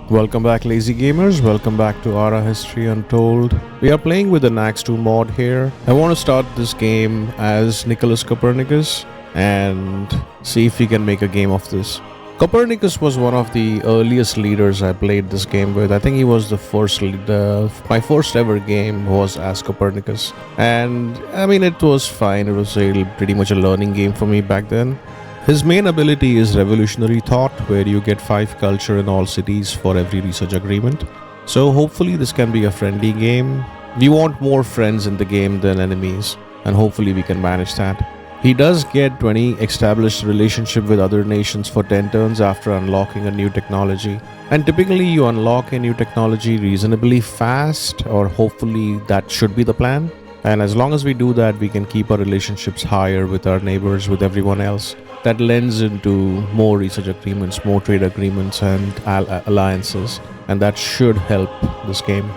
Welcome back, lazy gamers. Welcome back to ARA History Untold. We are playing with the NAXT2 mod here. I want to start this game as Nicholas Copernicus and see if we can make a game of this. Copernicus was one of the earliest leaders I played this game with. I think he was the first my first ever game was as Copernicus. And I mean, it was fine. It was pretty much a learning game for me back then. His main ability is Revolutionary Thought, where you get 5 culture in all cities for every research agreement. So hopefully this can be a friendly game. We want more friends in the game than enemies, and hopefully we can manage that. He does get 20 established relationship with other nations for 10 turns after unlocking a new technology. And typically you unlock a new technology reasonably fast, or hopefully that should be the plan. And as long as we do that, we can keep our relationships higher with our neighbors, with everyone else. That lends into more research agreements, more trade agreements and alliances, and that should help this game.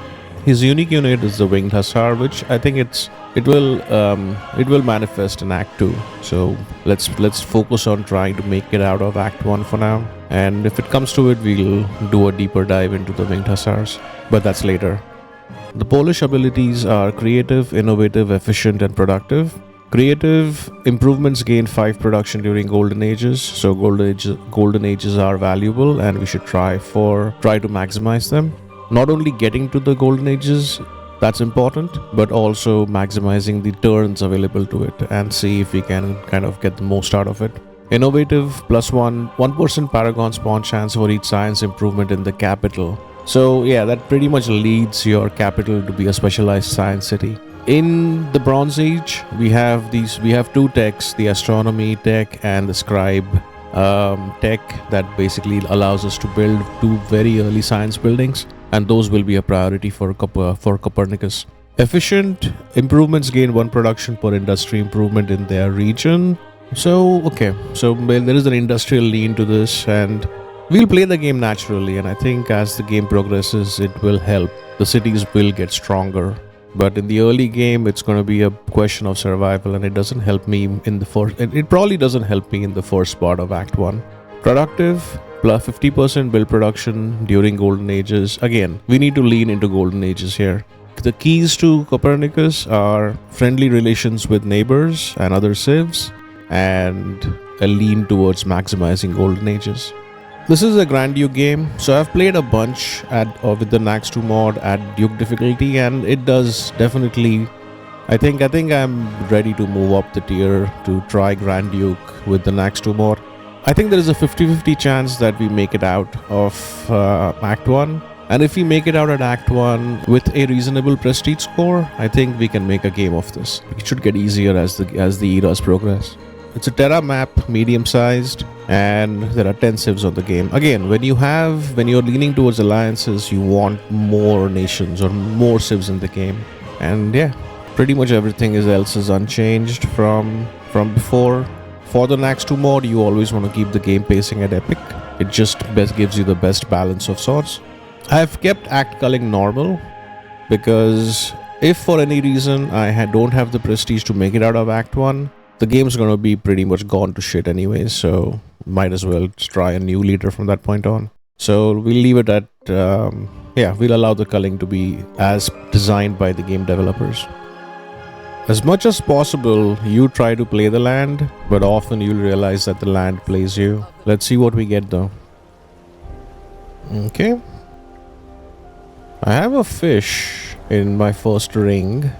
His unique unit is the Winged Hussar, which I think it will manifest in Act 2. So let's focus on trying to make it out of Act 1 for now. And if it comes to it, we'll do a deeper dive into the Winged Hussars, but that's later. The Polish abilities are creative, innovative, efficient, and productive. Creative improvements gain 5 production during Golden Ages, so Golden Ages are valuable and we should try to maximize them. Not only getting to the Golden Ages, that's important, but also maximizing the turns available to it and see if we can kind of get the most out of it. Innovative +1% Paragon spawn chance for each science improvement in the capital. So yeah, that pretty much leads your capital to be a specialized science city. In the Bronze Age, we have 2 techs, the astronomy tech and the scribe tech, that basically allows us to build 2 very early science buildings, and those will be a priority for Copernicus. Efficient improvements gain 1 production per industry improvement in their region. So there is an industrial lean to this, and we'll play the game naturally, and I think as the game progresses, it will help. The cities will get stronger. But in the early game, it's going to be a question of survival, and it doesn't help me in the first. It probably doesn't help me in the first part of Act 1. Productive, plus 50% build production during Golden Ages. Again, we need to lean into Golden Ages here. The keys to Copernicus are friendly relations with neighbors and other civs, and a lean towards maximizing Golden Ages. This is a Grand Duke game, so I've played a bunch with the NAXT2 mod at Duke difficulty, and it does definitely. I think I'm ready to move up the tier to try Grand Duke with the NAXT2 mod. I think there is a 50-50 chance that we make it out of Act 1, and if we make it out at Act 1 with a reasonable prestige score, I think we can make a game of this. It should get easier as the eras progress. It's a Terra map, medium-sized, and there are 10 civs on the game. Again, when you're leaning towards alliances, you want more nations or more civs in the game. And yeah, pretty much everything else is unchanged from before. For the NAXT2 mod, you always want to keep the game pacing at epic. It just gives you the best balance of sorts. I've kept act culling normal because if for any reason I don't have the prestige to make it out of Act 1, the game's gonna be pretty much gone to shit anyways, so might as well try a new leader from that point on. So we'll leave it at, we'll allow the culling to be as designed by the game developers. As much as possible, you try to play the land, but often you'll realize that the land plays you. Let's see what we get though. Okay. I have a fish in my first ring.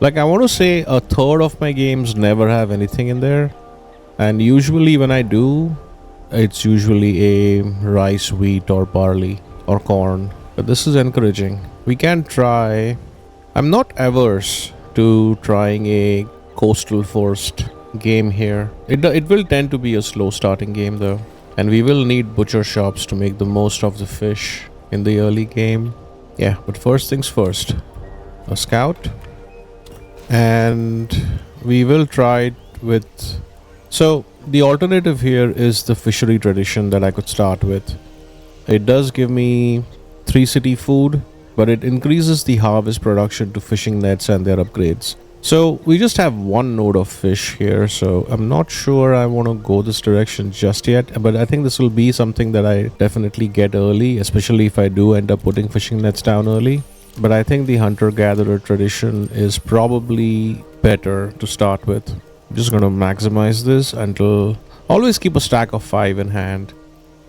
Like, I want to say a third of my games never have anything in there, and usually when I do, it's usually a rice, wheat or barley or corn, but this is encouraging. We can try. I'm not averse to trying a coastal first game here. It will tend to be a slow starting game though, and we will need butcher shops to make the most of the fish in the early game. Yeah, but first things first, a scout. And we will try it with. So the alternative here is the fishery tradition that I could start with. It does give me 3 city food, but it increases the harvest production to fishing nets and their upgrades. So we just have one node of fish here, so I'm not sure I want to go this direction just yet, but I think this will be something that I definitely get early, especially if I do end up putting fishing nets down early. But I think the hunter-gatherer tradition is probably better to start with. I'm just going to maximize this until... Always keep a stack of 5 in hand,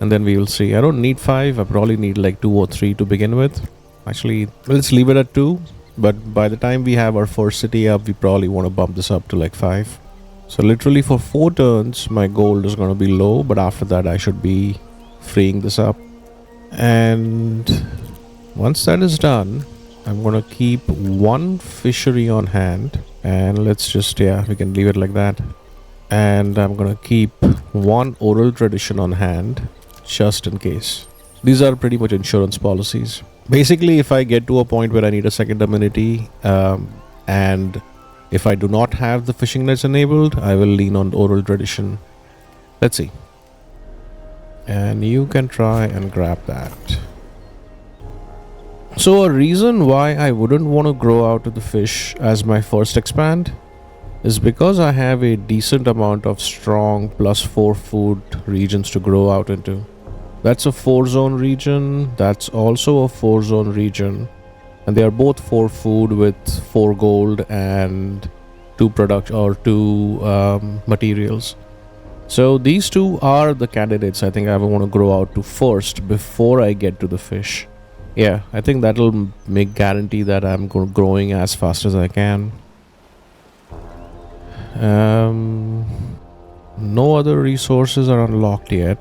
and then we will see. I don't need 5, I probably need like 2 or 3 to begin with. Actually, let's leave it at 2. But by the time we have our first city up, we probably want to bump this up to like 5. So literally for 4 turns, my gold is going to be low. But after that, I should be freeing this up. And once that is done, I'm going to keep 1 fishery on hand. And let's just, yeah, we can leave it like that. And I'm going to keep 1 oral tradition on hand, just in case. These are pretty much insurance policies. Basically, if I get to a point where I need a second amenity, and if I do not have the fishing nets enabled, I will lean on oral tradition. Let's see. And you can try and grab that. So a reason why I wouldn't want to grow out of the fish as my first expand is because I have a decent amount of strong +4 food regions to grow out into. That's a 4 zone region. That's also a 4 zone region. And they are both 4 food with 4 gold and 2 materials. So these 2 are the candidates I think I want to grow out to first before I get to the fish. Yeah, I think that'll make guarantee that I'm growing as fast as I can. No other resources are unlocked yet.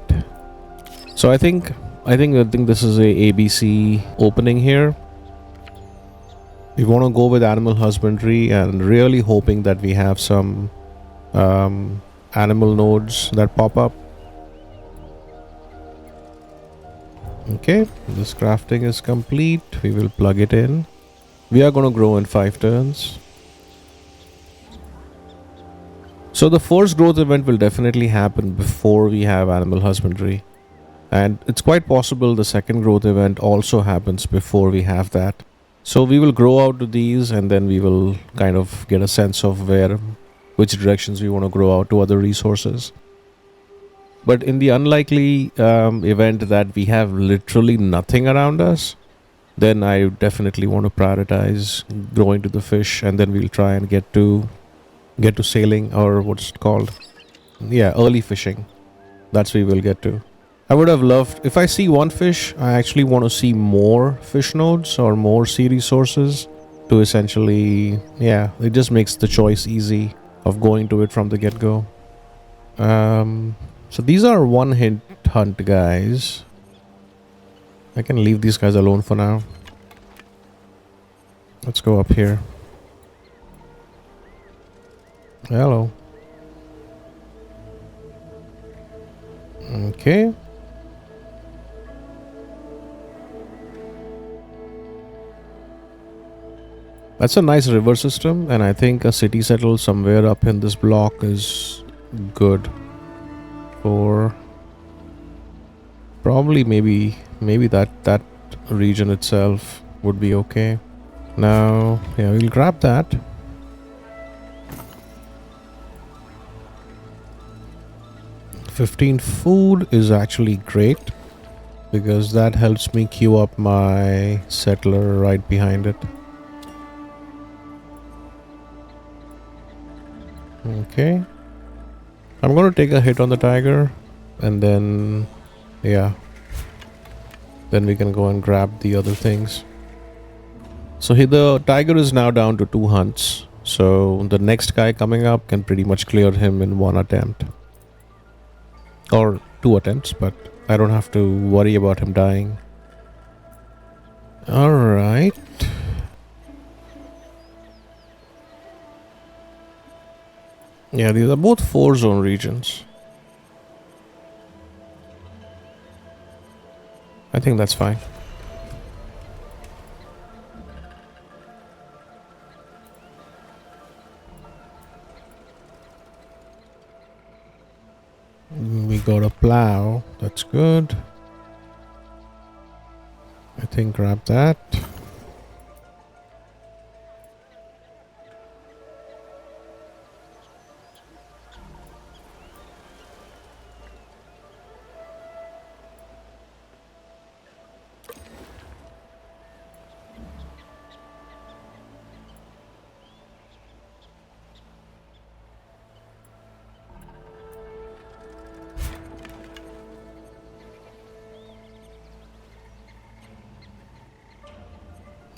So I think this is a ABC opening here. We want to go with animal husbandry and really hoping that we have some animal nodes that pop up. Okay, this crafting is complete. We will plug it in. We are going to grow in 5 turns. So the first growth event will definitely happen before we have animal husbandry. And it's quite possible the second growth event also happens before we have that. So we will grow out to these and then we will kind of get a sense of which directions we want to grow out to other resources. But in the unlikely event that we have literally nothing around us, then I definitely want to prioritize growing to the fish, and then we'll try and get to sailing, or what's it called? Yeah, early fishing. That's where we will get to. I would have loved, if I see 1 fish, I actually want to see more fish nodes or more sea resources to essentially, yeah, it just makes the choice easy of going to it from the get-go. So these are 1-hit hunt guys. I can leave these guys alone for now. Let's go up here. Hello. Okay. That's a nice river system, and I think a city settled somewhere up in this block is good for probably maybe that region itself would be okay. Now, yeah, we'll grab that. $15 food is actually great because that helps me queue up my settler right behind it. Okay, I'm going to take a hit on the tiger and then, yeah, then we can go and grab the other things. So here the tiger is now down to 2 hunts, so the next guy coming up can pretty much clear him in 1 attempt. Or 2 attempts, but I don't have to worry about him dying. Alright. Yeah, these are both 4 zone regions. I think that's fine. We got a plow. That's good. I think grab that.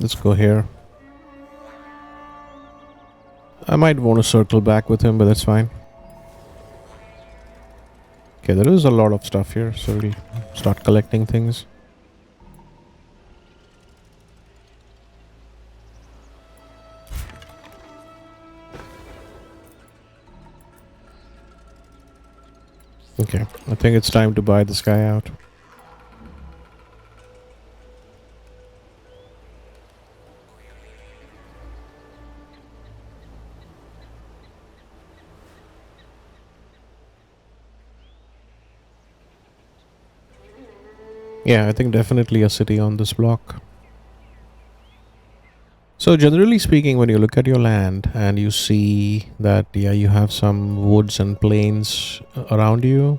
Let's go here. I might want to circle back with him, but that's fine. Okay, there is a lot of stuff here, so we'll start collecting things. Okay, I think it's time to buy this guy out. Yeah, I think definitely a city on this block. So generally speaking, when you look at your land and you see that, yeah, you have some woods and plains around you,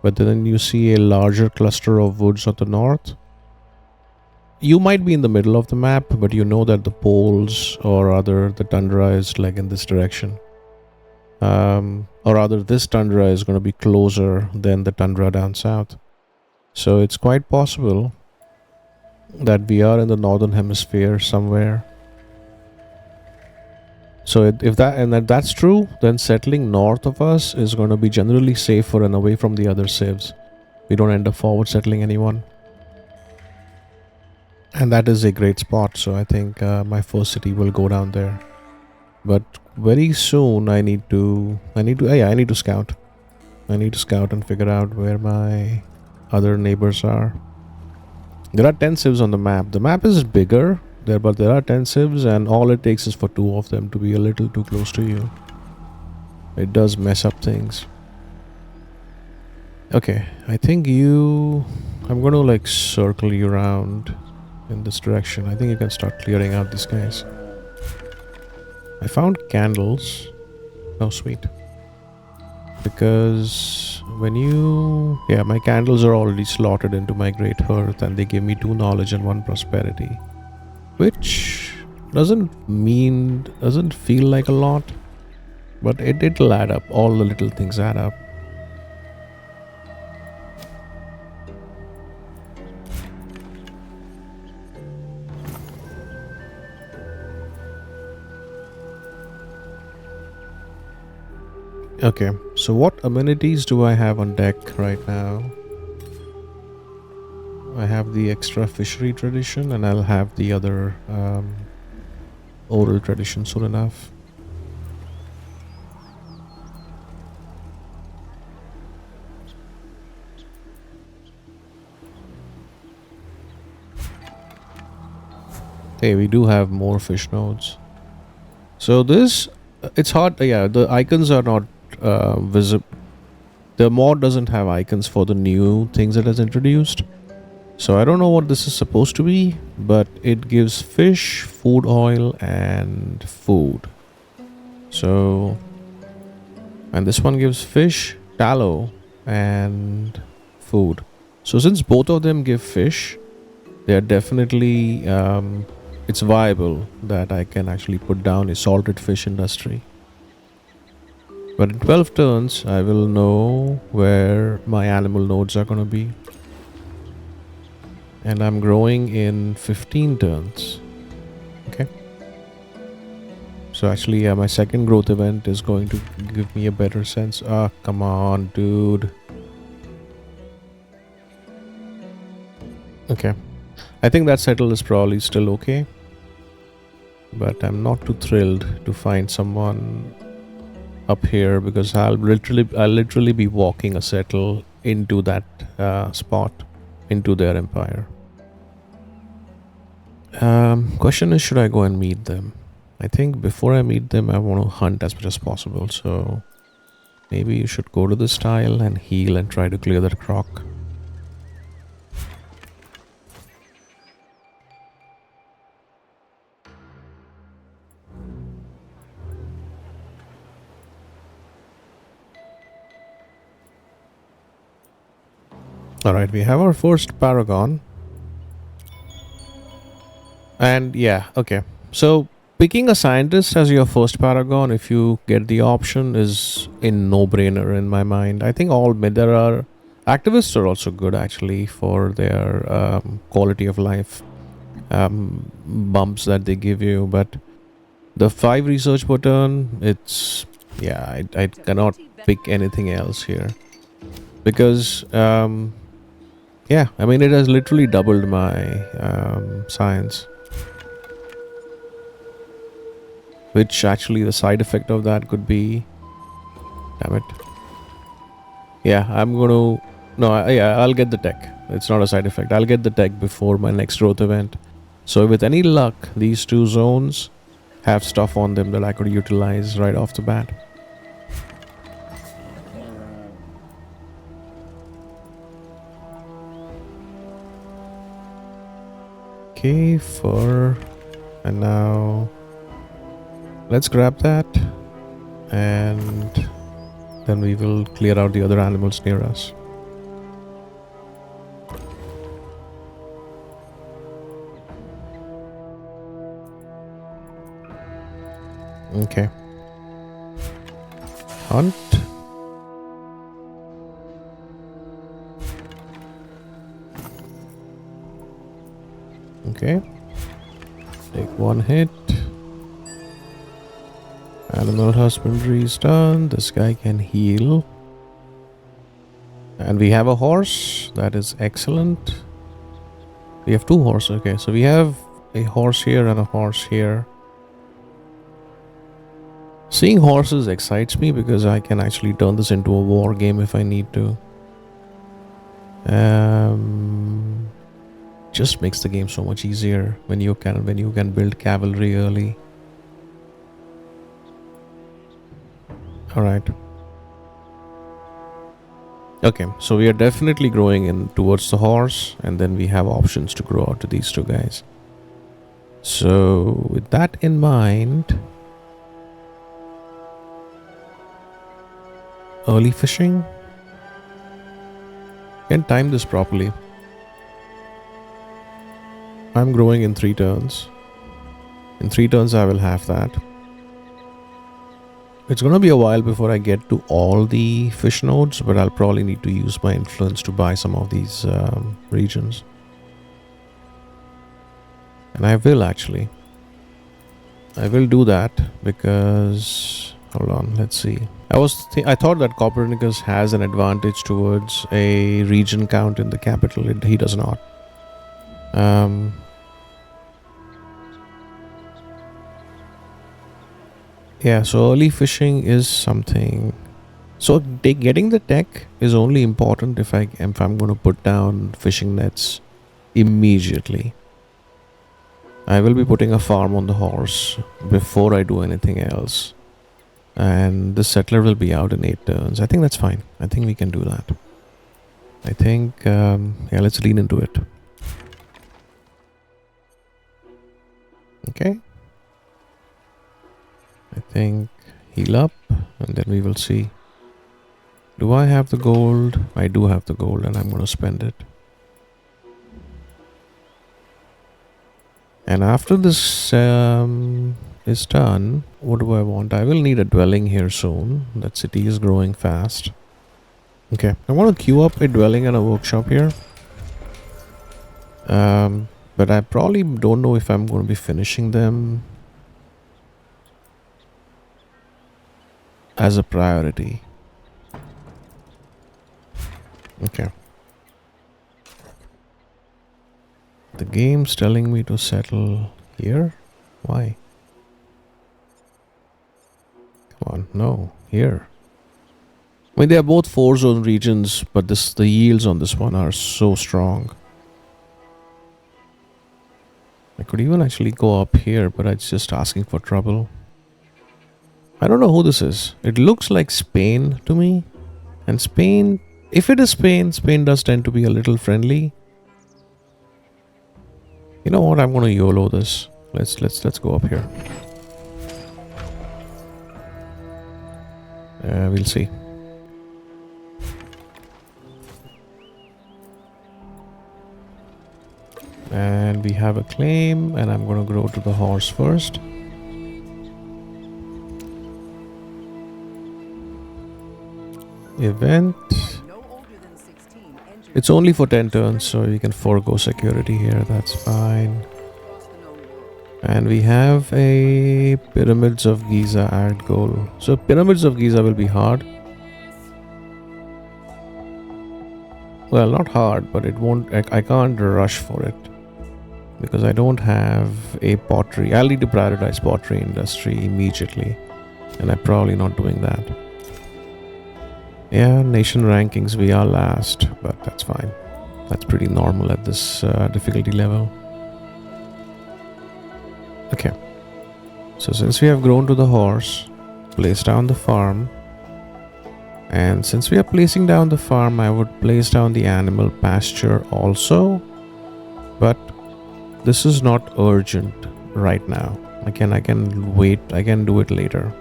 but then you see a larger cluster of woods at the north, you might be in the middle of the map, but you know that the poles or rather the tundra is like in this direction. Or rather this tundra is going to be closer than the tundra down south. So it's quite possible that we are in the northern hemisphere somewhere. So if that's true, then settling north of us is going to be generally safer and away from the other civs. We don't end up forward settling anyone. And that is a great spot, so I think my first city will go down there. But very soon I need to scout. I need to scout and figure out where my other neighbors are. There are 10 civs on the map. The map is bigger there, but there are 10 civs, and all it takes is for 2 of them to be a little too close to you. It does mess up things. Okay, I think I'm going to like circle you around in this direction. I think you can start clearing out these guys. I found candles. Oh, sweet. Because my candles are already slotted into my great hearth, and they give me 2 knowledge and 1 prosperity, which doesn't feel like a lot, but it'll add up. All the little things add up. Okay, so what amenities do I have on deck right now? I have the extra fishery tradition, and I'll have the other oral tradition soon enough. Hey, we do have more fish nodes. So it's hard. Yeah, the icons are not visible. The mod doesn't have icons for the new things it has introduced. So I don't know what this is supposed to be, but it gives fish, food oil, and food. So, and this one gives fish, tallow, and food. So since both of them give fish, they are definitely, it's viable that I can actually put down a salted fish industry. But in 12 turns, I will know where my animal nodes are going to be. And I'm growing in 15 turns. Okay. So actually, yeah, my second growth event is going to give me a better sense. Ah, come on, dude. Okay. I think that settle is probably still okay. But I'm not too thrilled to find someone up here, because I'll literally be walking a settle into that spot, into their empire. Question is, should I go and meet them? I think before I meet them, I want to hunt as much as possible. So maybe you should go to this tile and heal and try to clear that croc. Alright, we have our first paragon. And yeah, okay. So picking a scientist as your first paragon, if you get the option, is a no-brainer in my mind. I think there are activists are also good actually for their quality of life. bumps that they give you, but the 5 research per turn, it's yeah, I cannot pick anything else here because yeah, I mean it has literally doubled my science, which actually the side effect of that could be, damn it. Yeah, I'm gonna no, yeah, I'll get the tech. It's not a side effect. I'll get the tech before my next growth event. So with any luck, these 2 zones have stuff on them that I could utilize right off the bat. Okay, fur. And now let's grab that, and then we will clear out the other animals near us. Okay. Hunt. Okay. Take 1 hit. Animal husbandry is done. This guy can heal. And we have a horse. That is excellent. We have 2 horses. Okay, so we have a horse here and a horse here. Seeing horses excites me because I can actually turn this into a war game if I need to. Just makes the game so much easier when you can build cavalry early. All right. Okay, so we are definitely growing in towards the horse, and then we have options to grow out to these 2 guys. So with that in mind, early fishing. Can time this properly. I'm growing in 3 turns. In 3 turns I will have that. It's gonna be a while before I get to all the fish nodes, but I'll probably need to use my influence to buy some of these regions. And I will actually. I will do that because, hold on, let's see. I thought that Copernicus has an advantage towards a region count in the capital. He does not. Yeah, so early fishing is something. So getting the tech is only important if I'm going to put down fishing nets immediately. I will be putting a farm on the horse before I do anything else. And the settler will be out in 8 turns. I think that's fine. I think we can do that. I think, yeah, let's lean into it. Okay. I think heal up, and then we will see. Do I have the gold? I do have the gold, and I'm going to spend it. And after this is done, what do I want? I will need a dwelling here soon. That city is growing fast. Okay, I want to queue up a dwelling and a workshop here. But I probably don't know if I'm going to be finishing them as a priority. Okay. The game's telling me to settle here. Why? Come on, no, here. I mean, they are both 4 zone regions, but the yields on this one are so strong. I could even actually go up here, but it's just asking for trouble. I don't know who this is. It looks like Spain to me. And Spain, if it is Spain, Spain does tend to be a little friendly. You know what? I'm going to YOLO this. Let's go up here. We'll see. And we have a claim, and I'm going to grow to the horse first. Event. It's only for 10 turns, so you can forego security here. That's fine. And we have a Pyramids of Giza add goal. So Pyramids of Giza will be hard. Well, not hard, but it won't. I can't rush for it because I don't have a pottery. I'll need to prioritize pottery industry immediately, and I'm probably not doing that. Yeah, nation rankings we are last, but that's fine. That's pretty normal at this difficulty level. Okay. So since we have grown to the horse, place down the farm. And since we are placing down the farm, I would place down the animal pasture also. But this is not urgent right now. I can wait. I can do it later.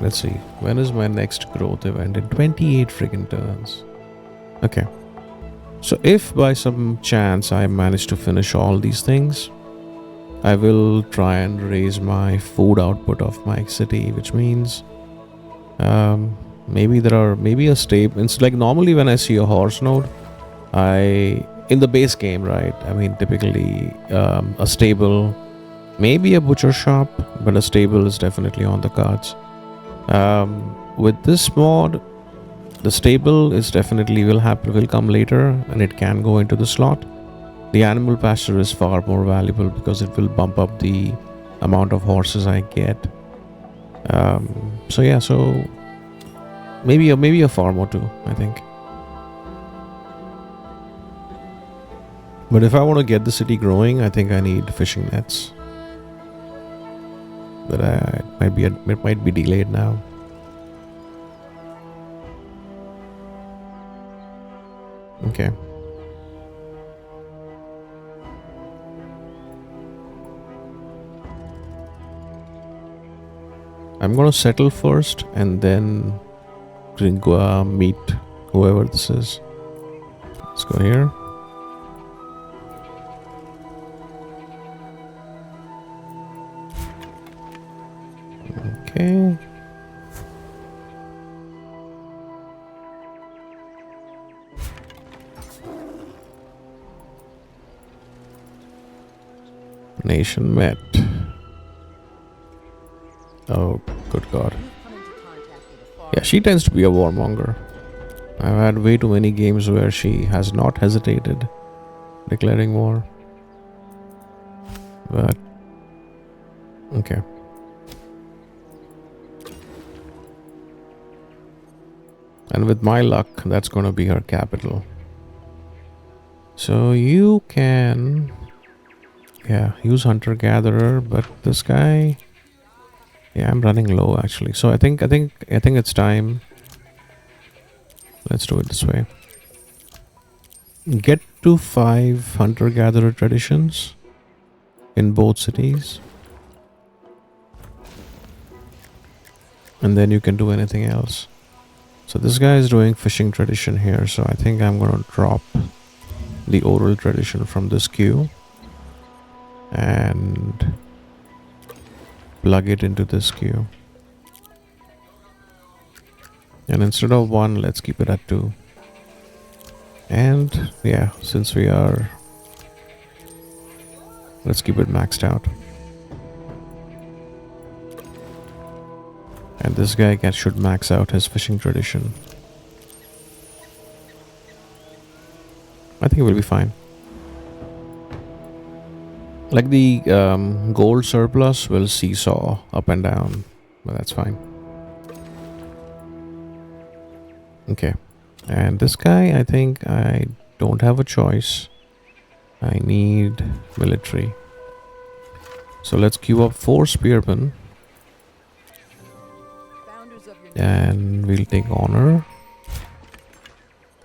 Let's see. When is my next growth event? In 28 friggin' turns. Okay. So if by some chance I manage to finish all these things, I will try and raise my food output of my city, which means maybe a stable. It's like normally when I see a horse node, in the base game, right? I mean, typically a stable, maybe a butcher shop, but a stable is definitely on the cards. With this mod, the stable is definitely will come later, and it can go into the slot. The animal pasture is far more valuable because it will bump up the amount of horses I get. So yeah, so maybe a farm or two, I think. But if I want to get the city growing, I think I need fishing nets. But it might be delayed now. Okay. I'm gonna settle first and then meet whoever this is. Let's go here. Okay. Nation met. Oh, good God. Yeah, she tends to be a warmonger. I've had way too many games where she has not hesitated declaring war. But, okay. And with my luck, that's going to be her capital. So you can, use hunter-gatherer, but this guy... Yeah, I'm running low actually. So I think it's time. Let's do it this way. Get to 5 hunter-gatherer traditions in both cities. And then you can do anything else. So this guy is doing fishing tradition here, so I think I'm gonna drop the oral tradition from this queue and plug it into this queue. And instead of 1, let's keep it at 2. And yeah, since we are... Let's keep it maxed out. And this guy should max out his fishing tradition. I think it will be fine. Like the gold surplus will seesaw up and down, but that's fine. Okay, and this guy, I think I don't have a choice. I need military. So let's queue up 4 spearmen. And we'll take honor.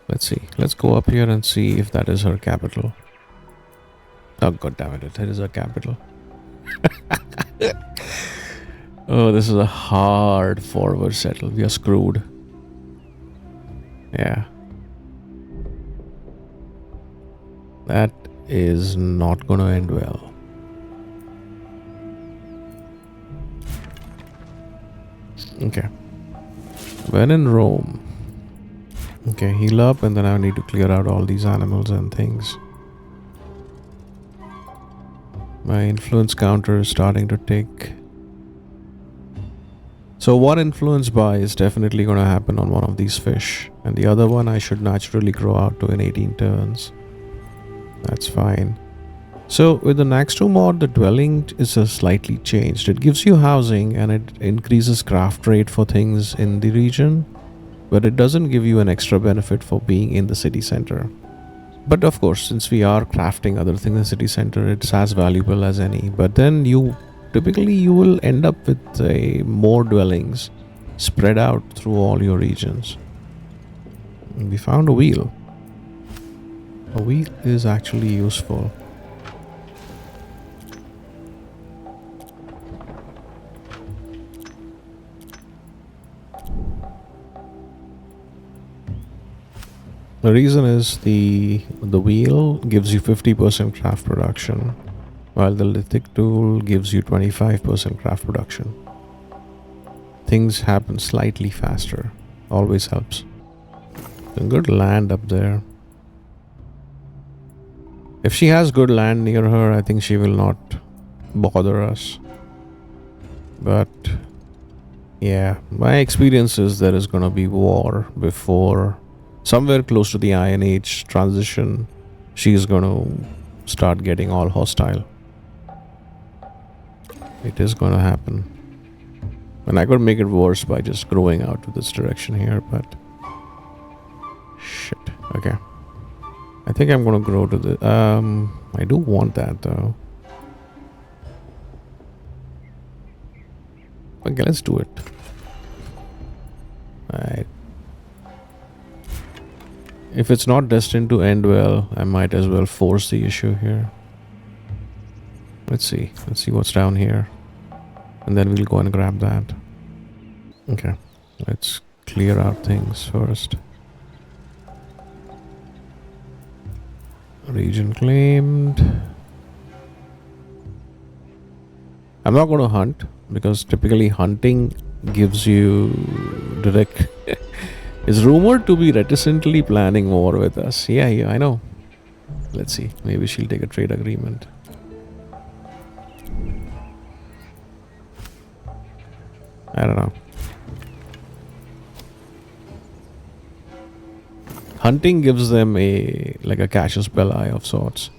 Let's see. Let's go up here and see if that is her capital. Oh, god damn it, it is her capital. Oh, this is a hard forward settle. We are screwed. Yeah. That is not gonna end well. Okay. When in Rome. Okay, heal up, and then I need to clear out all these animals and things. My influence counter is starting to tick. So one influence buy is definitely going to happen on one of these fish. And the other one I should naturally grow out to in 18 turns. That's fine. So with the NAXT2 mod, the dwelling is slightly changed. It gives you housing and it increases craft rate for things in the region. But it doesn't give you an extra benefit for being in the city center. But of course, since we are crafting other things in the city center, it's as valuable as any. But then you will end up with more dwellings spread out through all your regions. And we found a wheel. A wheel is actually useful. The reason is the wheel gives you 50% craft production, while the lithic tool gives you 25% craft production. Things happen slightly faster. Always helps. Some good land up there. If she has good land near her, I think she will not bother us. But yeah, my experience is there is gonna be war before, somewhere close to the Iron Age transition, she's gonna start getting all hostile. It is gonna happen. And I could make it worse by just growing out to this direction here, but shit. Okay. I think I'm gonna grow to the I do want that though. Okay, let's do it. Alright. If it's not destined to end well, I might as well force the issue here. Let's see what's down here. And then we'll go and grab that. Okay, let's clear out things first. Region claimed. I'm not going to hunt because typically hunting gives you direct. Is rumored to be reticently planning war with us. Yeah, I know. Let's see. Maybe she'll take a trade agreement. I don't know. Hunting gives them like a casus belli of sorts.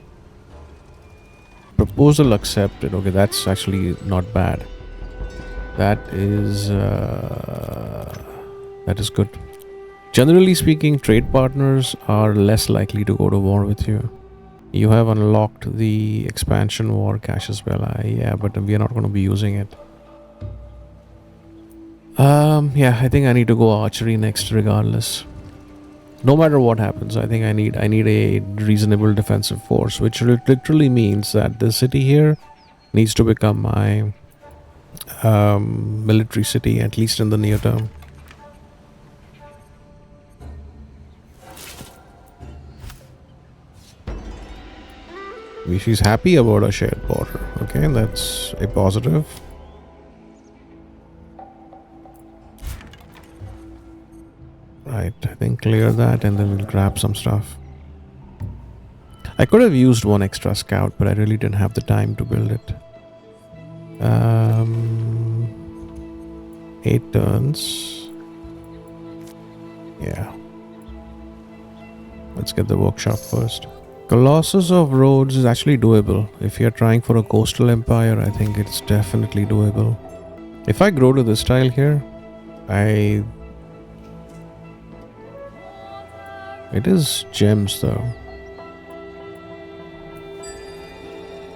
Proposal accepted. Okay, that's actually not bad. That is good. Generally speaking, trade partners are less likely to go to war with you. You have unlocked the expansion war casus belli. Yeah, but we are not going to be using it. Yeah, I think I need to go archery next regardless. No matter what happens, I think I need a reasonable defensive force, which literally means that the city here needs to become my military city, at least in the near term. She's happy about a shared border. Okay, that's a positive. Right, I think clear that and then we'll grab some stuff. I could have used one extra scout, but I really didn't have the time to build it. 8 turns. Yeah. Let's get the workshop first. Colossus of Rhodes is actually doable. If you're trying for a coastal empire, I think it's definitely doable. If I grow to this tile here, it is gems though.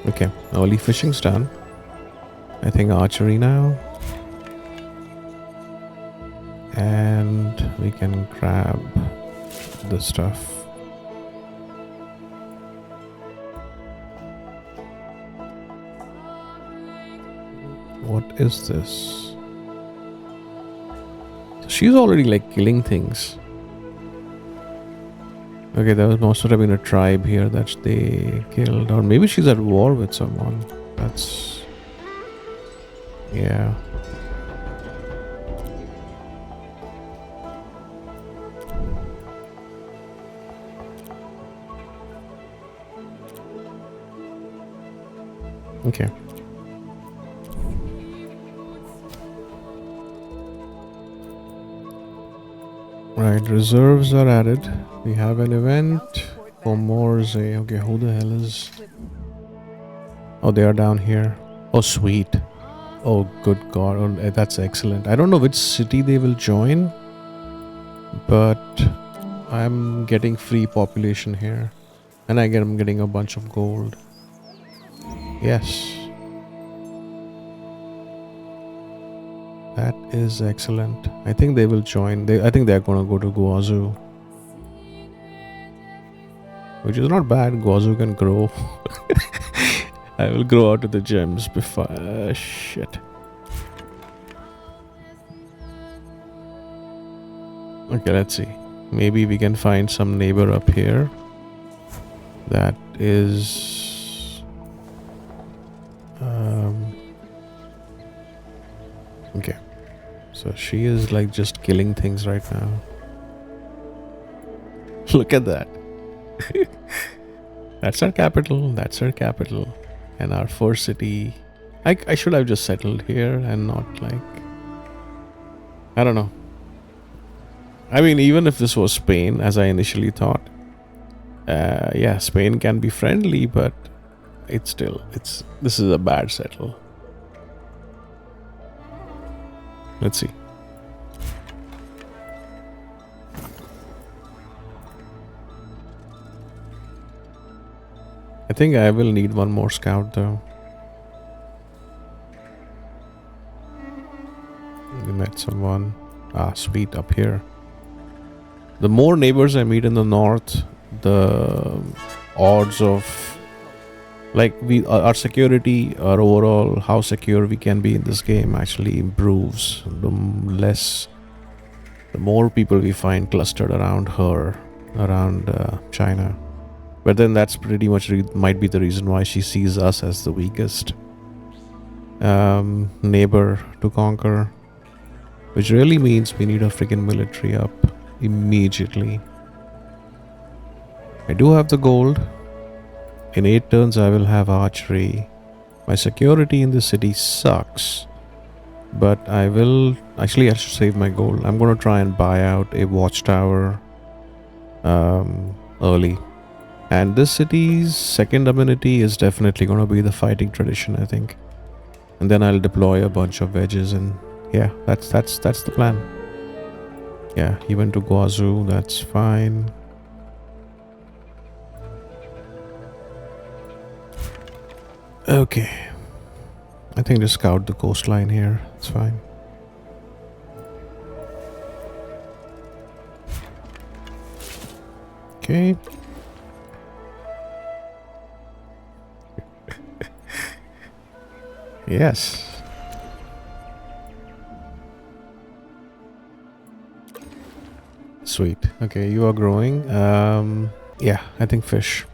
Okay, early fishing's done. I think archery now. And we can grab the stuff. What is this? She's already like killing things. Okay, there must have been a tribe here that they killed. Or maybe she's at war with someone. That's... yeah. Okay. Right, reserves are added. We have an event for Morse. Okay, who the hell is... Oh, they are down here. Oh, sweet. Oh, good God. Oh, that's excellent. I don't know which city they will join, but I'm getting free population here. And I'm getting a bunch of gold. Yes. That is excellent. I think they will join. I think they're going to go to Guazhou. Which is not bad. Guazhou can grow. I will grow out of the gems before... shit. Okay, let's see. Maybe we can find some neighbor up here. That is... okay. So she is like just killing things right now. Look at that. That's our capital. That's our capital. And our first city. I should have just settled here and not like... I don't know. I mean, even if this was Spain, as I initially thought, yeah, Spain can be friendly, but this is a bad settle. Let's see. I think I will need one more scout though. We met someone. Ah, sweet, up here. The more neighbors I meet in the north, the odds of like our security, our overall how secure we can be in this game actually improves. The more people we find clustered around China. But then that's pretty much might be the reason why she sees us as the weakest neighbor to conquer, which really means we need a freaking military up immediately. I do have the gold. In 8 turns I will have archery. My security in the city sucks, but I should save my gold. I'm going to try and buy out a watchtower early. And this city's second amenity is definitely going to be the fighting tradition, I think. And then I'll deploy a bunch of wedges, and yeah, that's the plan. Yeah, he went to Guazhou, that's fine. Okay. I think just scout the coastline here. It's fine. Okay. Yes. Sweet. Okay, you are growing. Yeah, I think fish.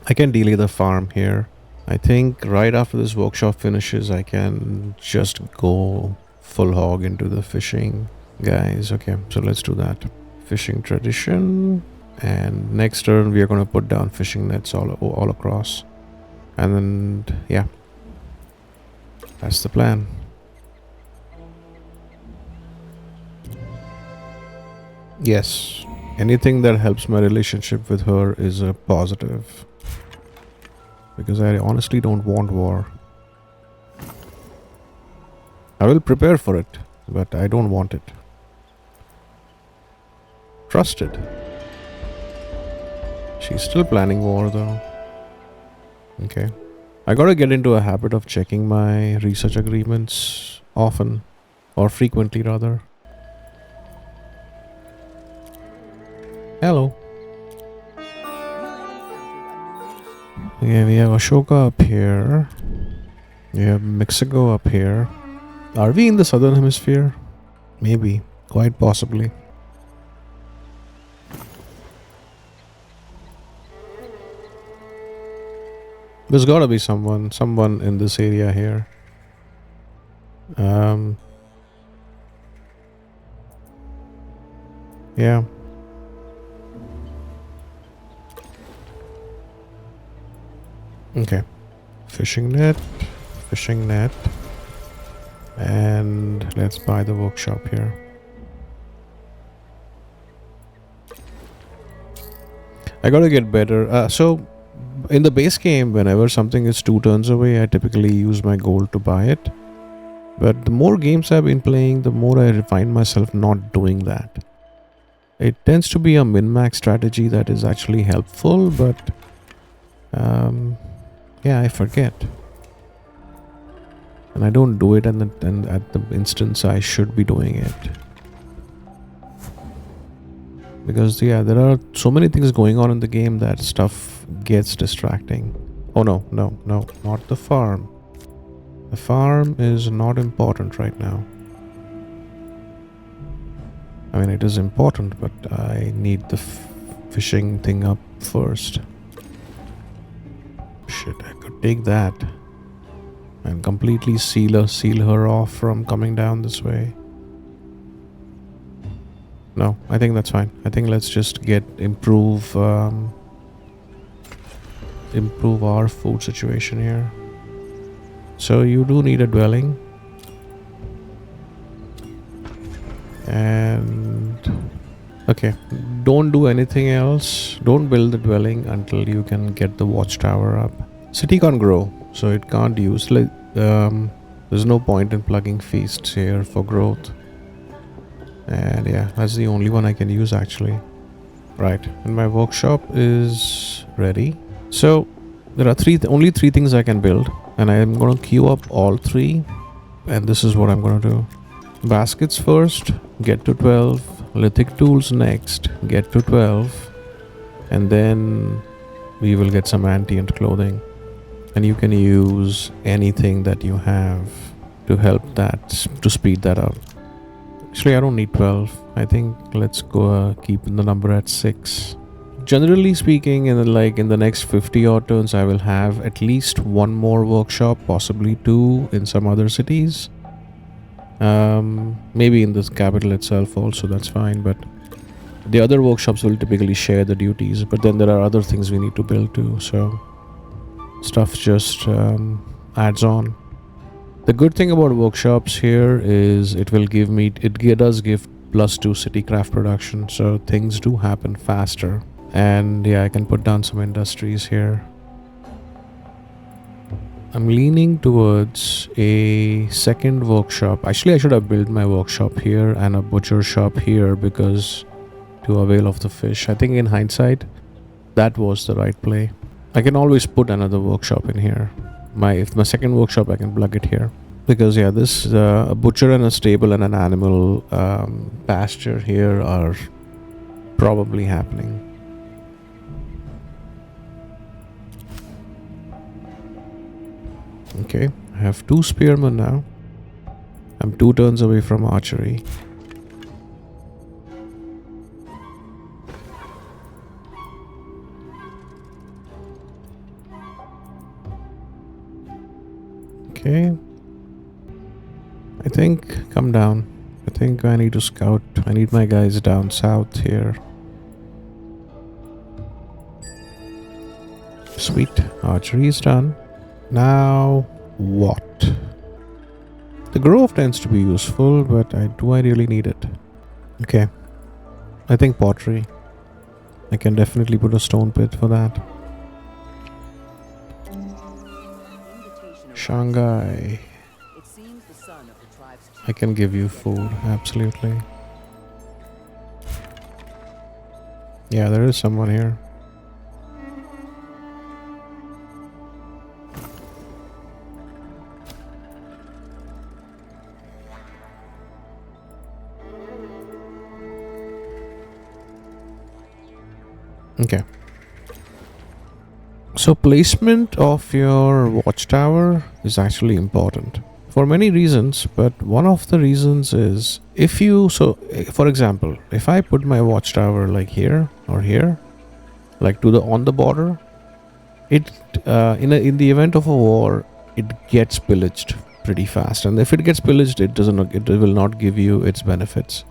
I can delay the farm here. I think right after this workshop finishes, I can just go full hog into the fishing, guys. Okay, so let's do that. Fishing tradition. And next turn, we are going to put down fishing nets all across. And then, yeah. That's the plan. Yes. Anything that helps my relationship with her is a positive. Because I honestly don't want war. I will prepare for it, but I don't want it. Trusted. She's still planning war though. Okay. I gotta get into a habit of checking my research agreements often, or frequently rather. Hello. Yeah, we have Ashoka up here. We have Mexico up here. Are we in the southern hemisphere? Maybe. Quite possibly. There's gotta be someone in this area here. Yeah. Okay. Fishing net. Fishing net. And let's buy the workshop here. I gotta get better. So in the base game, whenever something is 2 turns away, I typically use my gold to buy it. But the more games I've been playing, the more I find myself not doing that. It tends to be a min-max strategy that is actually helpful, but yeah, I forget. And I don't do it at the instance I should be doing it. Because yeah, there are so many things going on in the game that stuff gets distracting. Oh no, not the farm. The farm is not important right now. I mean, it is important, but I need the fishing thing up first. Shit, I could take that and completely seal her off from coming down this way. No, I think that's fine. I think let's just improve our food situation here. So you do need a dwelling. And okay, don't do anything else. Don't build the dwelling until you can get the watchtower up. City can't grow, so it can't use there's no point in plugging feasts here for growth. And yeah, that's the only one I can use actually. Right, and my workshop is ready. So there are only three things I can build, and I am going to queue up all three, and this is what I'm going to do. Baskets first, get to 12. Lithic tools next, get to 12. And then we will get some anti-ant clothing. And you can use anything that you have to help that, to speed that up. Actually, I don't need 12. I think let's go keep the number at 6. Generally speaking, in the next 50 odd turns, I will have at least one more workshop, possibly 2 in some other cities. Maybe in this capital itself also, that's fine, but the other workshops will typically share the duties, but then there are other things we need to build too, so stuff just adds on. The good thing about workshops here is it does give +2 city craft production, so things do happen faster. And yeah, I can put down some industries here. I'm leaning towards a second workshop. Actually, I should have built my workshop here and a butcher shop here because to avail of the fish. I think in hindsight, that was the right play. I can always put another workshop in here. If my second workshop, I can plug it here. Because yeah, this a butcher and a stable and an animal pasture here are probably happening. Okay, I have 2 spearmen now. I'm 2 turns away from archery. Okay. I think, come down. I think I need to scout. I need my guys down south here. Sweet, archery is done. Now, what? The grove tends to be useful, but do I really need it? Okay. I think pottery. I can definitely put a stone pit for that. Shanghai. I can give you food, absolutely. Yeah, there is someone here. Okay. So placement of your watchtower is actually important for many reasons, but one of the reasons is for example, if I put my watchtower like here or here, like on the border, it in the event of a war, it gets pillaged pretty fast, and if it gets pillaged, it will not give you its benefits.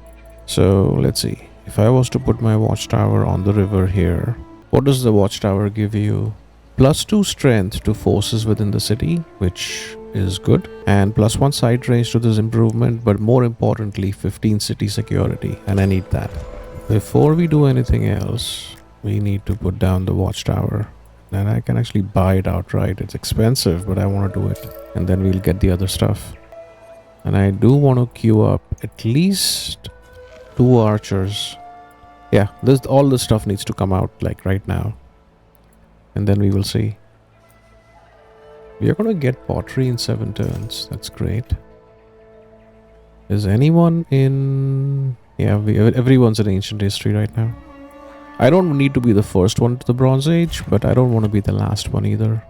So let's see. If I was to put my watchtower on the river here, what does the watchtower give you? +2 strength to forces within the city, which is good, and +1 side range to this improvement, but more importantly 15 city security, and I need that. Before we do anything else, we need to put down the watchtower, and I can actually buy it outright. It's expensive, but I want to do it, and then we'll get the other stuff. And I do want to queue up at least 2 archers. Yeah, all this stuff needs to come out like right now, and then we will see. We are going to get pottery in 7 turns. That's great. Is anyone in... Yeah, everyone's in ancient history right now. I don't need to be the first one to the Bronze Age, but I don't want to be the last one either.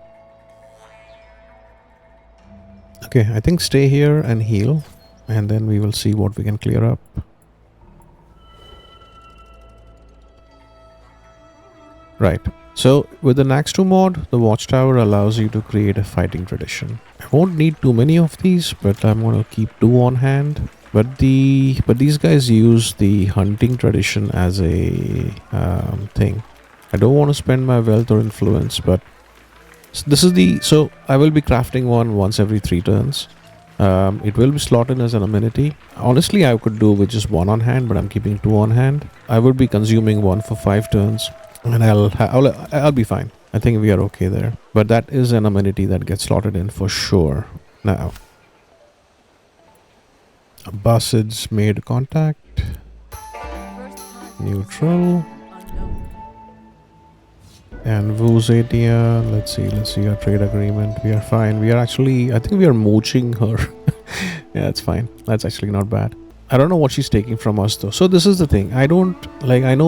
Okay, I think stay here and heal, and then we will see what we can clear up. Right. So with the NAXT2 mod, the watchtower allows you to create a fighting tradition. I won't need too many of these, but I'm going to keep 2 on hand. But these guys use the hunting tradition as a thing. I don't want to spend my wealth or influence, but so I will be crafting one once every 3 turns. It will be slotted as an amenity. Honestly, I could do with just 1 on hand, but I'm keeping 2 on hand. I would be consuming 1 for 5 turns. And I'll be fine. I think we are okay there. But that is an amenity that gets slotted in for sure. Now, Abbasids made contact. Neutral. And Vuzadia. Let's see our trade agreement. We are fine. We are actually, I think we are mooching her. Yeah, that's fine. That's actually not bad. I don't know what she's taking from us though. So this is the thing. I know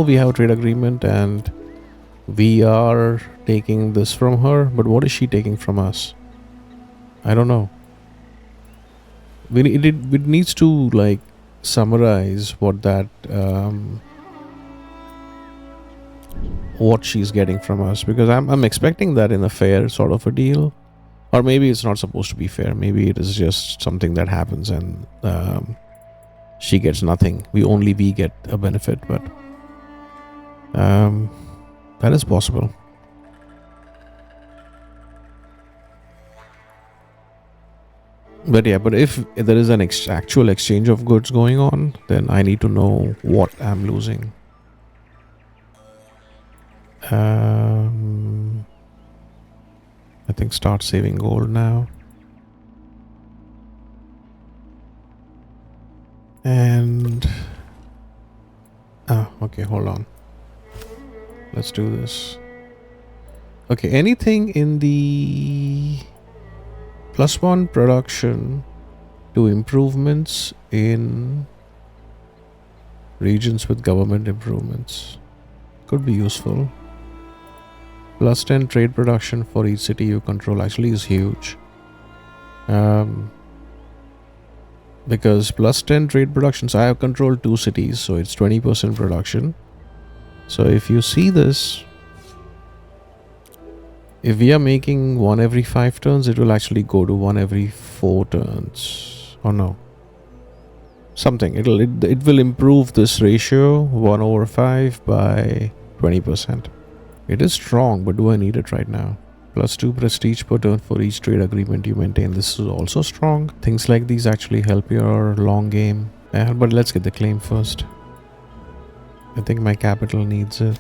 we have a trade agreement and we are taking this from her, but what is she taking from us? I don't know. It needs to like summarize what that what she's getting from us, because I'm expecting that in a fair sort of a deal, or maybe it's not supposed to be fair. Maybe it is just something that happens and she gets nothing. We get a benefit, but that is possible. But yeah, but if there is an actual exchange of goods going on, then I need to know what I'm losing. I think start saving gold now. And okay, hold on. Let's do this. Okay, anything in the +1 production to improvements in regions with government improvements could be useful. +10 trade production for each city you control actually is huge. Because +10 trade production, so I have controlled 2 cities, so it's 20% production. So if you see this, if we are making 1 every 5 turns, it will actually go to 1 every 4 turns. Oh no. Something. It will improve this ratio 1/5 by 20%. It is strong, but do I need it right now? +2 prestige per turn for each trade agreement you maintain. This is also strong. Things like these actually help your long game. But let's get the claim first. I think my capital needs it.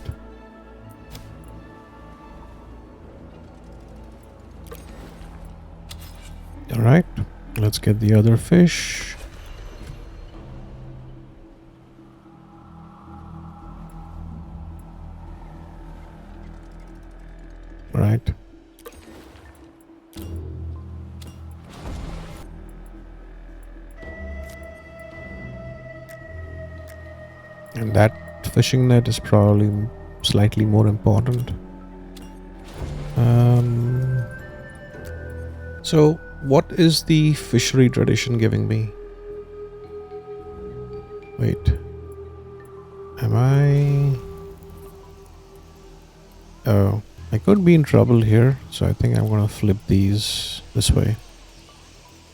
Alright, let's get the other fish. Right. And that fishing net is probably slightly more important. So what is the fishery tradition giving me? Wait. Am I... Oh, I could be in trouble here, so I think I'm gonna flip these this way.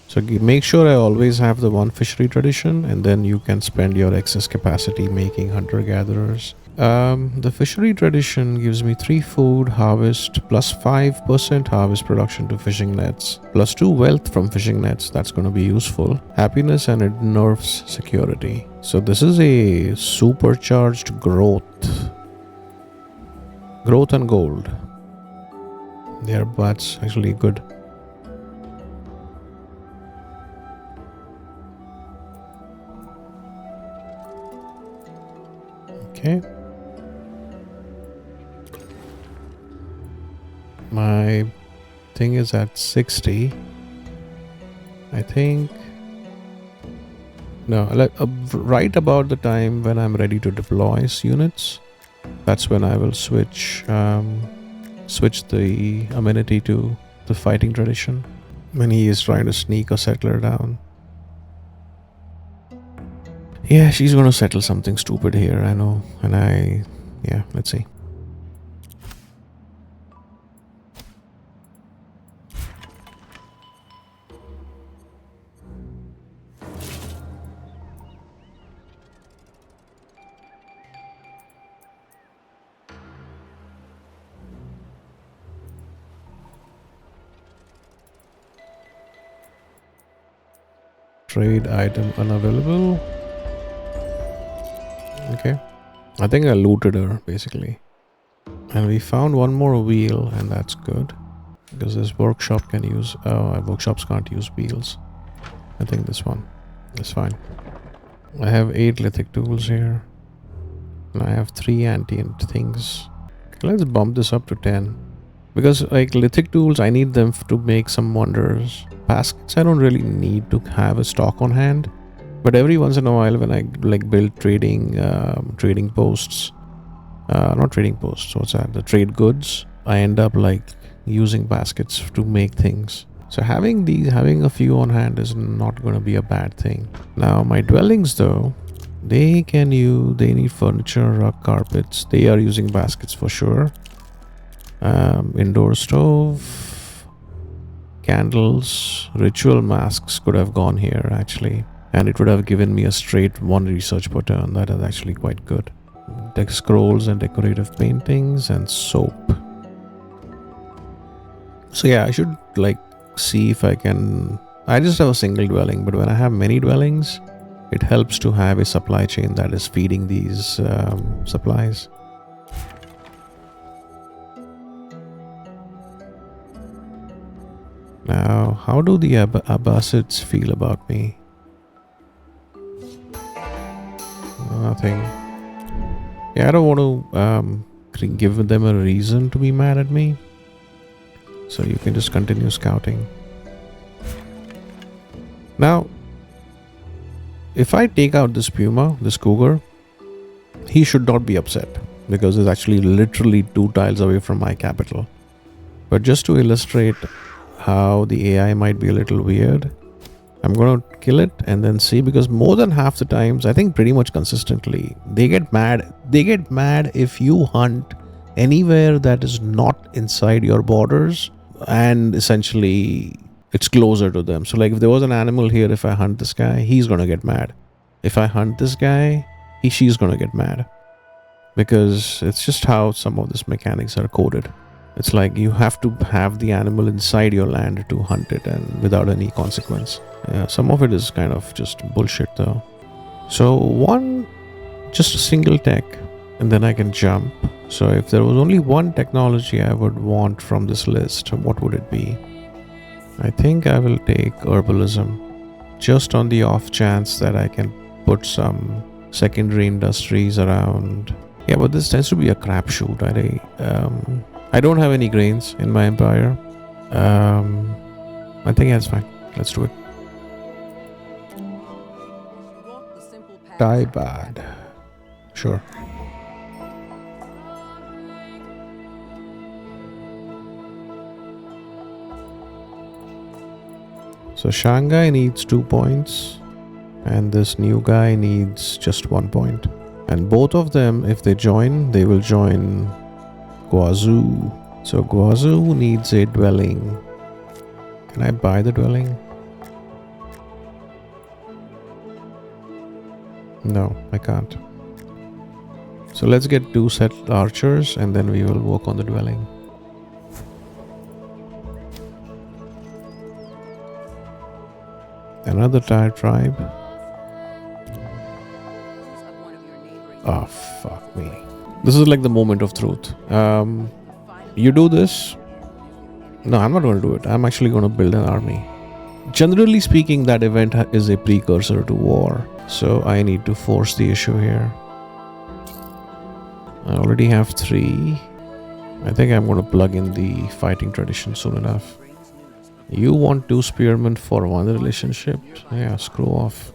So make sure I always have the one fishery tradition, and then you can spend your excess capacity making hunter-gatherers. The fishery tradition gives me 3 food harvest plus 5% harvest production to fishing nets plus 2 wealth from fishing nets. That's going to be useful. Happiness, and it nerfs security. So this is a supercharged growth. Growth and gold. Yeah, that's actually good. Okay. My thing is at 60. I think. No, right about the time when I'm ready to deploy units, that's when I will switch the amenity to the fighting tradition. When he is trying to sneak a settler down. Yeah, she's gonna settle something stupid here, I know. And yeah, let's see. Trade item unavailable. Okay. I think I looted her, basically. And we found one more wheel, and that's good. Because this workshop can use... Oh, workshops can't use wheels. I think this one is fine. I have 8 lithic tools here. And I have 3 antient things. Let's bump this up to 10. Because, like, lithic tools, I need them to make some wonders. Baskets, I don't really need to have a stock on hand. But every once in a while when I like build trading posts, not trading posts, what's that? The trade goods, I end up like using baskets to make things. So having a few on hand is not going to be a bad thing. Now my dwellings though, they need furniture, rug, carpets. They are using baskets for sure. Indoor stove, candles, ritual masks could have gone here actually. And it would have given me a straight 1 research per turn. That is actually quite good. Deck scrolls and decorative paintings and soap. So yeah, I should like see if I can... I just have a single dwelling, but when I have many dwellings, it helps to have a supply chain that is feeding these supplies. Now, how do the Abbasids feel about me? Nothing. Yeah, I don't want to give them a reason to be mad at me. So you can just continue scouting. Now, if I take out this Puma, this Cougar, he should not be upset. Because it's actually literally 2 tiles away from my capital. But just to illustrate how the AI might be a little weird, I'm going to kill it and then see, because more than half the times, I think pretty much consistently, they get mad. They get mad if you hunt anywhere that is not inside your borders and essentially it's closer to them. So like if there was an animal here, if I hunt this guy, he's going to get mad. If I hunt this guy, she's going to get mad. Because it's just how some of these mechanics are coded. It's like you have to have the animal inside your land to hunt it and without any consequence. Some of it is kind of just bullshit though. So just a single tech and then I can jump. So if there was only one technology I would want from this list, what would it be? I think I will take herbalism, just on the off chance that I can put some secondary industries around. Yeah, but this tends to be a crapshoot. I don't have any grains in my empire. I think that's fine. Let's do it. Die bad. Sure. So Shanghai needs 2 points and this new guy needs just 1 point. And both of them, if they join, they will join Guazhou. So Guazhou needs a dwelling. Can I buy the dwelling? No, I can't. So let's get 2 set archers and then we will work on the dwelling. Another tire tribe. Oh, fuck me. This is like the moment of truth. You do this. No, I'm not going to do it. I'm actually going to build an army. Generally speaking, that event is a precursor to war. So I need to force the issue here. I already have 3. I think I'm going to plug in the fighting tradition soon enough. You want 2 spearmen for 1 relationship? Yeah, screw off.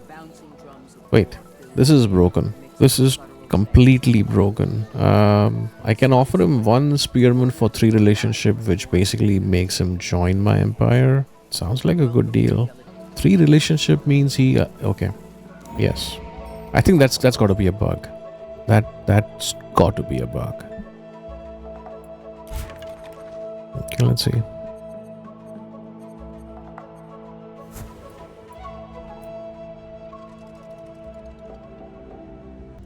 Wait, this is broken. This is completely broken. I can offer him 1 spearman for 3 relationship, which basically makes him join my empire. Sounds like a good deal. 3 relationship means he... okay. Yes. I think that's got to be a bug. That's got to be a bug. Okay, let's see.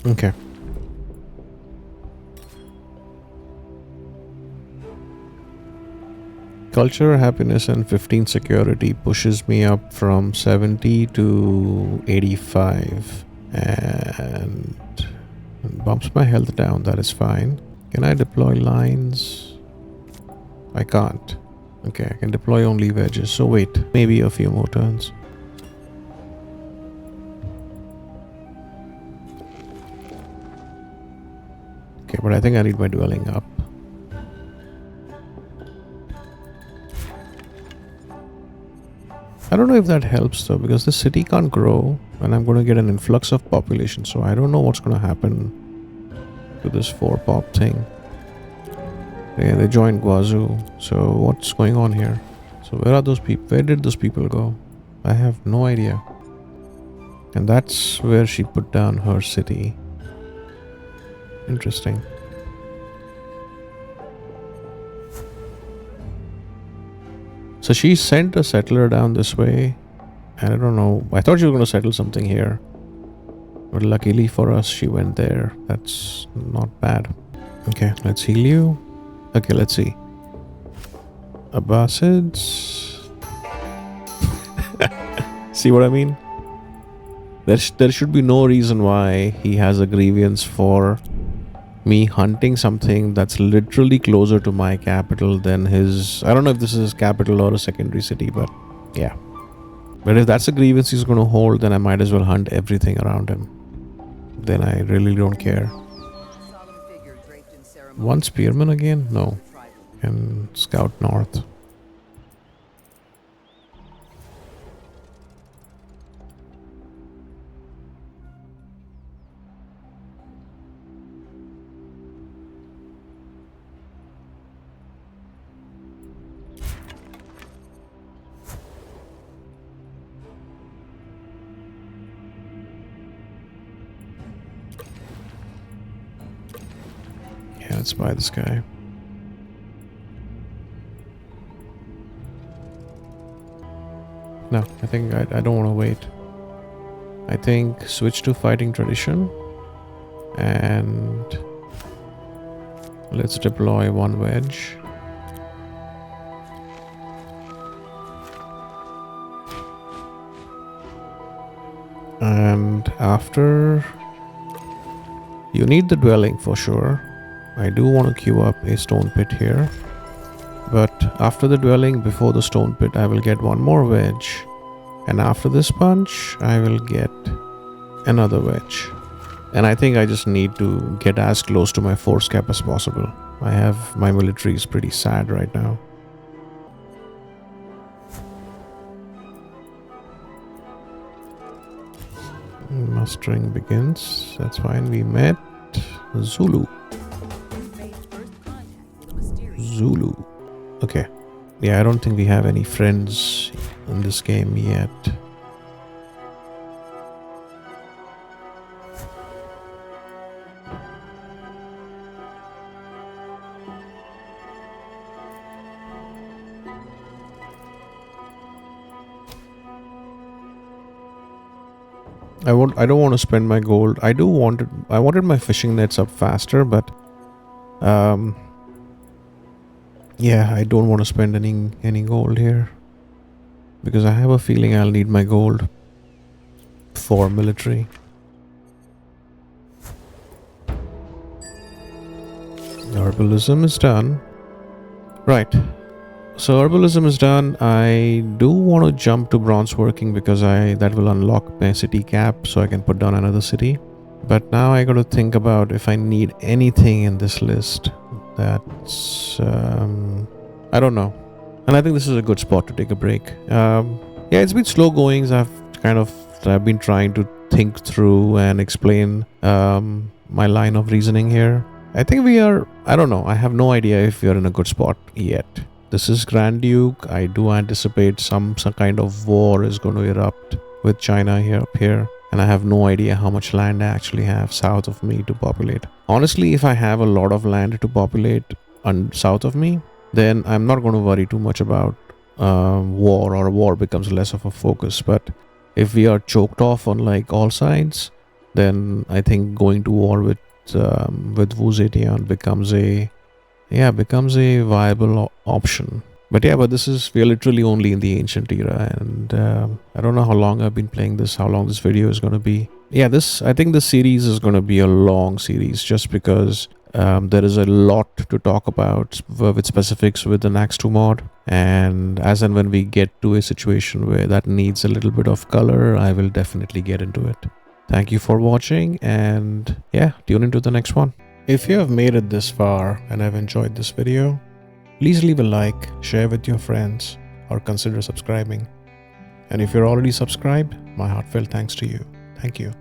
Okay. Culture, happiness, and 15 security pushes me up from 70 to 85 and bumps my health down. That is fine. Can I deploy lines? I can't. Okay, I can deploy only wedges. So wait, maybe a few more turns. Okay, but I think I need my dwelling up. I don't know if that helps though, because the city can't grow and I'm going to get an influx of population. So I don't know what's going to happen to this 4 pop thing. Yeah, they joined Guazhou. So what's going on here? So where are those people? Where did those people go? I have no idea. And that's where she put down her city. Interesting. So she sent a settler down this way. And I don't know. I thought she was going to settle something here. But luckily for us, she went there. That's not bad. Okay, let's heal you. Okay, let's see. Abbasids. See what I mean? There should be no reason why he has a grievance for me hunting something that's literally closer to my capital than his... I don't know if this is his capital or a secondary city, but yeah. But if that's a grievance he's going to hold, then I might as well hunt everything around him. Then I really don't care. 1 spearman again? No. And scout north. Yeah, let's buy this guy. No, I think I don't want to wait. I think switch to fighting tradition. And let's deploy 1 wedge. And after... You need the dwelling for sure. I do want to queue up a stone pit here. But after the dwelling, before the stone pit, I will get 1 more wedge. And after this punch, I will get another wedge. And I think I just need to get as close to my force cap as possible. My military is pretty sad right now. Mustering begins. That's fine. We met Zulu. Zulu. Okay. Yeah, I don't think we have any friends in this game yet. I don't want to spend my gold. I wanted my fishing nets up faster, but yeah, I don't want to spend any gold here because I have a feeling I'll need my gold for military. Herbalism is done. Right. So herbalism is done. I do want to jump to bronze working because that will unlock my city cap so I can put down another city. But now I got to think about if I need anything in this list. That's I don't know. And I think this is a good spot to take a break. Yeah, it's been slow goings. I've been trying to think through and explain my line of reasoning here. I think I don't know. I have no idea if we are in a good spot yet. This is Grand Duke. I do anticipate some kind of war is going to erupt with China up here. And I have no idea how much land I actually have south of me to populate. Honestly, if I have a lot of land to populate south of me, then I'm not going to worry too much about war, or war becomes less of a focus. But if we are choked off on like all sides, then I think going to war with Wu Zetian becomes a viable option. But we are literally only in the ancient era, and I don't know how long I've been playing this, how long this video is going to be. Yeah, I think this series is going to be a long series just because there is a lot to talk about with specifics with the NAXT2 mod. And as and when we get to a situation where that needs a little bit of color, I will definitely get into it. Thank you for watching, and yeah, tune into the next one. If you have made it this far and have enjoyed this video, please leave a like, share with your friends, or consider subscribing. And if you're already subscribed, my heartfelt thanks to you. Thank you.